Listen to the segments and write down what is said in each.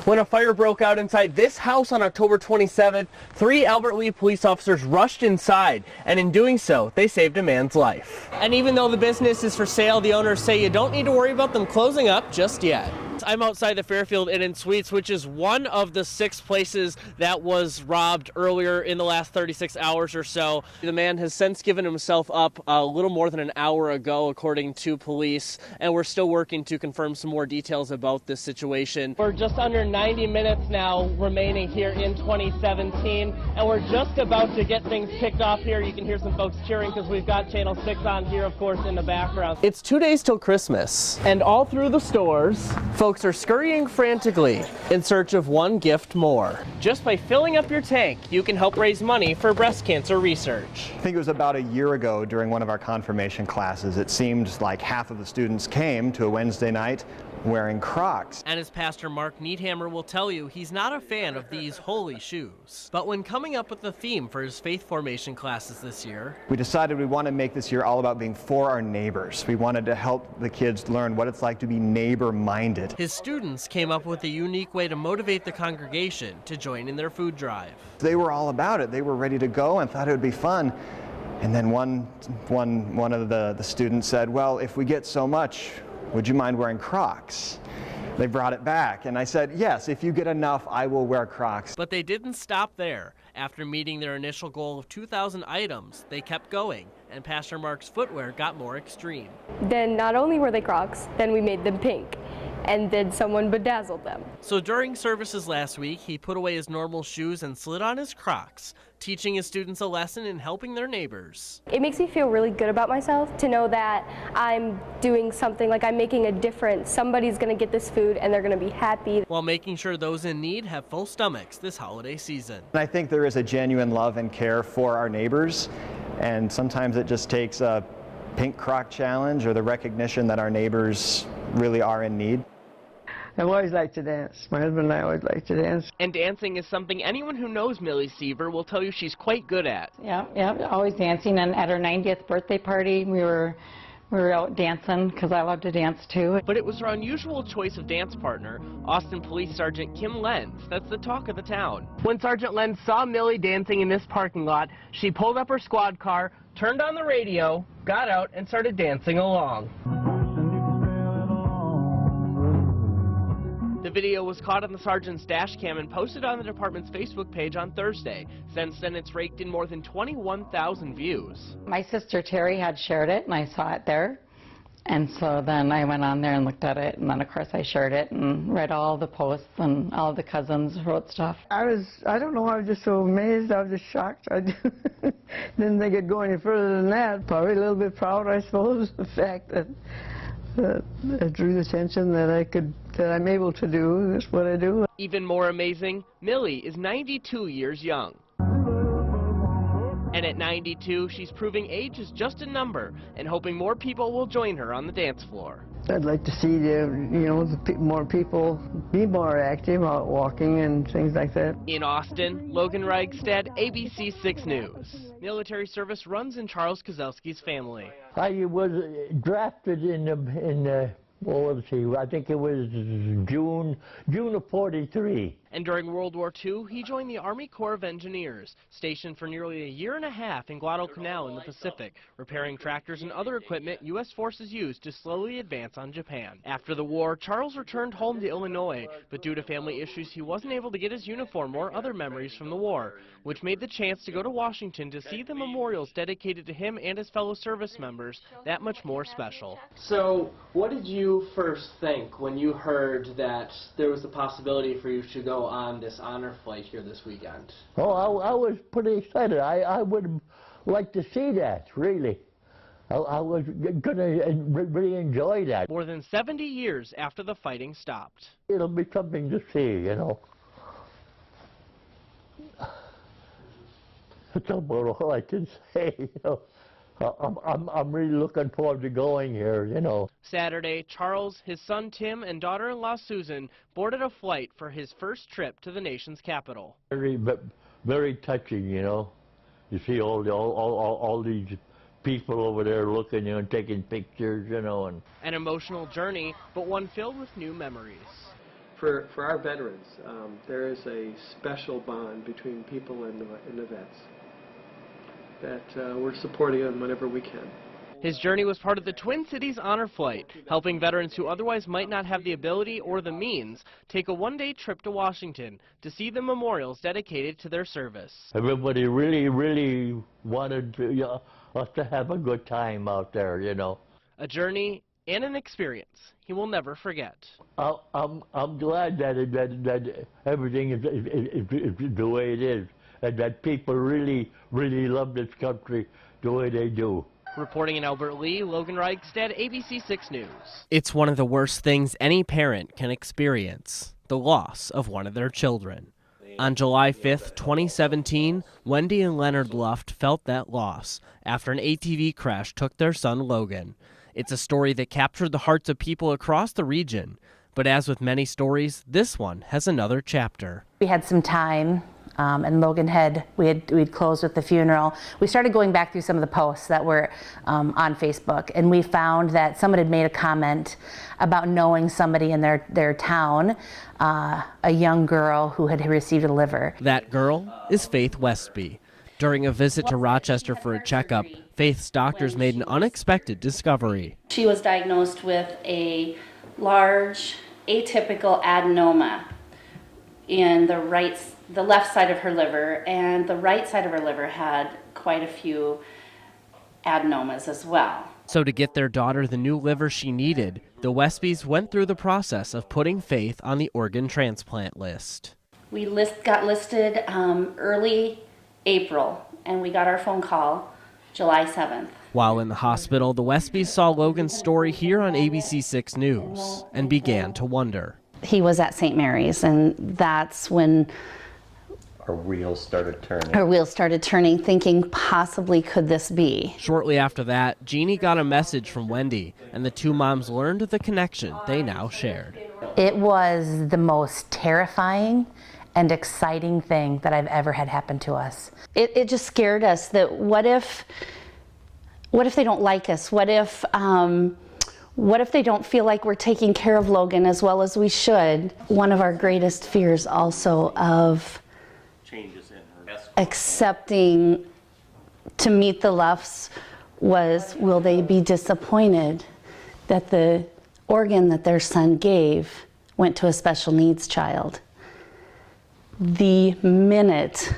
When a fire broke out inside this house on October 27th, 3 Albert Lea police officers rushed inside, and in doing so, they saved a man's life. And even though the business is for sale, the owners say you don't need to worry about them closing up just yet. I'm outside the Fairfield Inn and Suites, which is one of the 6 places that was robbed earlier in the last 36 hours or so. The man has since given himself up a little more than an hour ago, according to police, and we're still working to confirm some more details about this situation. We're just under 90 minutes now remaining here in 2017, and we're just about to get things kicked off here. You can hear some folks cheering because we've got Channel 6 on here, of course, in the background. It's 2 days till Christmas, and all through the stores, folks are scurrying frantically in search of one gift more. Just by filling up your tank, you can help raise money for breast cancer research. I think it was about a year ago during one of our confirmation classes. It seemed like half of the students came to a Wednesday night wearing Crocs. And as Pastor Mark Needhammer will tell you, he's not a fan of these holy shoes. But when coming up with the theme for his faith formation classes this year, we decided we want to make this year all about being for our neighbors. We wanted to help the kids learn what it's like to be neighbor-minded. His students came up with a unique way to motivate the congregation to join in their food drive. They were all about it. They were ready to go and thought it would be fun. And then one of the students said, well, if we get so much, would you mind wearing Crocs? They brought it back, and I said, yes, if you get enough, I will wear Crocs. But they didn't stop there. After meeting their initial goal of 2,000 items, they kept going, and Pastor Mark's footwear got more extreme. Then not only were they Crocs, then we made them pink, and then someone bedazzled them. So during services last week, he put away his normal shoes and slid on his Crocs, teaching his students a lesson in helping their neighbors. It makes me feel really good about myself to know that I'm doing something, like I'm making a difference. Somebody's going to get this food and they're going to be happy. While making sure those in need have full stomachs this holiday season. And I think there is a genuine love and care for our neighbors, and sometimes it just takes a pink Croc challenge or the recognition that our neighbors really are in need. I've always liked to dance. My husband and I always like to dance. And dancing is something anyone who knows Millie Seaver will tell you she's quite good at. Yeah, always dancing. And at her 90th birthday party, we were out dancing because I love to dance too. But it was her unusual choice of dance partner, Austin Police Sergeant Kim Lenz, that's the talk of the town. When Sergeant Lenz saw Millie dancing in this parking lot, she pulled up her squad car, turned on the radio, got out, and started dancing along. The video was caught on the sergeant's dash cam and posted on the department's Facebook page on Thursday. Since then, it's raked in more than 21,000 views. My sister Terry had shared it, and I saw it there. And so then I went on there and looked at it, and then of course I shared it and read all the posts, and all the cousins wrote stuff. I don't know, I was just so amazed, I was just shocked. I didn't think it'd go any further than that. Probably a little bit proud, I suppose, the fact that it drew the attention that I'm able to do is what I do. Even more amazing, Millie is 92 years young. And at 92, she's proving age is just a number and hoping more people will join her on the dance floor. I'd like to see more people be more active out walking and things like that. In Austin, Logan Reigstad, ABC 6 News. Military service runs in Charles Kozelski's family. I was drafted well, let's see, I think it was June of '43. And during World War II, he joined the Army Corps of Engineers, stationed for nearly a year and a half in Guadalcanal in the Pacific, repairing tractors and other equipment U.S. forces used to slowly advance on Japan. After the war, Charles returned home to Illinois, but due to family issues, he wasn't able to get his uniform or other memories from the war, which made the chance to go to Washington to see the memorials dedicated to him and his fellow service members that much more special. So, what did you first think when you heard that there was the possibility for you to go on this honor flight here this weekend? Oh, I was pretty excited. I would like to see that, really. I was going to really enjoy that. More than 70 years after the fighting stopped. It'll be something to see, you know. That's about all I can say, you know. I'm really looking forward to going here, you know. Saturday, Charles, his son Tim, and daughter-in-law Susan boarded a flight for his first trip to the nation's capital. Very touching, you know. You see all these people over there looking, you know, and taking pictures, you know. And an emotional journey, but one filled with new memories. for our veterans, there is a special bond between people and the vets that we're supporting them whenever we can. His journey was part of the Twin Cities Honor Flight, helping veterans who otherwise might not have the ability or the means take a one-day trip to Washington to see the memorials dedicated to their service. Everybody really wanted us to have a good time out there, you know. A journey and an experience he will never forget. I'm glad that everything is the way it is, and that people really love this country the way they do. Reporting in Albert Lee, Logan Reigstad, ABC 6 News. It's one of the worst things any parent can experience, the loss of one of their children. On July 5th, 2017, Wendy and Leonard Luft felt that loss after an ATV crash took their son Logan. It's a story that captured the hearts of people across the region. But as with many stories, this one has another chapter. We had some time, and Logan we'd closed with the funeral. We started going back through some of the posts that were on Facebook, and we found that someone had made a comment about knowing somebody in their town, a young girl who had received a liver. That girl is Faith Westby. During a visit to Rochester for a checkup, Faith's doctors made an unexpected discovery. She was diagnosed with a large atypical adenoma in the left side of her liver, and the right side of her liver had quite a few adenomas as well. So to get their daughter the new liver she needed, the Westbys went through the process of putting Faith on the organ transplant list. We got listed early April, and we got our phone call July 7th. While in the hospital, the Westbys saw Logan's story here on ABC 6 News and began to wonder. He was at St. Mary's, and that's when our wheels started turning. Thinking possibly could this be? Shortly after that, Jeannie got a message from Wendy, and the two moms learned the connection they now shared. It was the most terrifying and exciting thing that I've ever had happen to us. It just scared us that what if they don't like us? What if they don't feel like we're taking care of Logan as well as we should? One of our greatest fears also of changes in her accepting to meet the Lufts was, will they be disappointed that the organ that their son gave went to a special needs child? The minute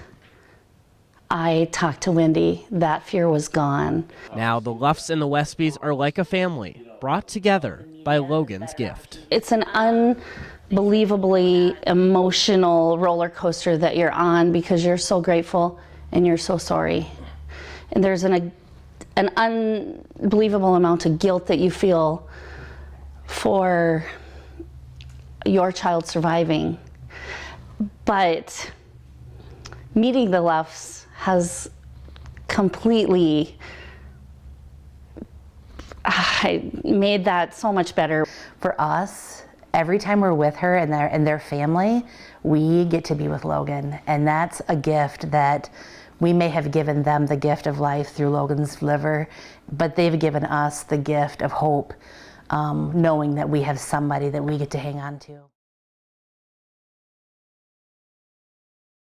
I talked to Wendy, that fear was gone. Now the Lufts and the Westbys are like a family, brought together by Logan's gift. It's an unbelievably emotional roller coaster that you're on because you're so grateful and you're so sorry. And there's an unbelievable amount of guilt that you feel for your child surviving. But meeting the Lufts has completely made that so much better. For us, every time we're with her and their family, we get to be with Logan. And that's a gift that we may have given them the gift of life through Logan's liver, but they've given us the gift of hope, knowing that we have somebody that we get to hang on to.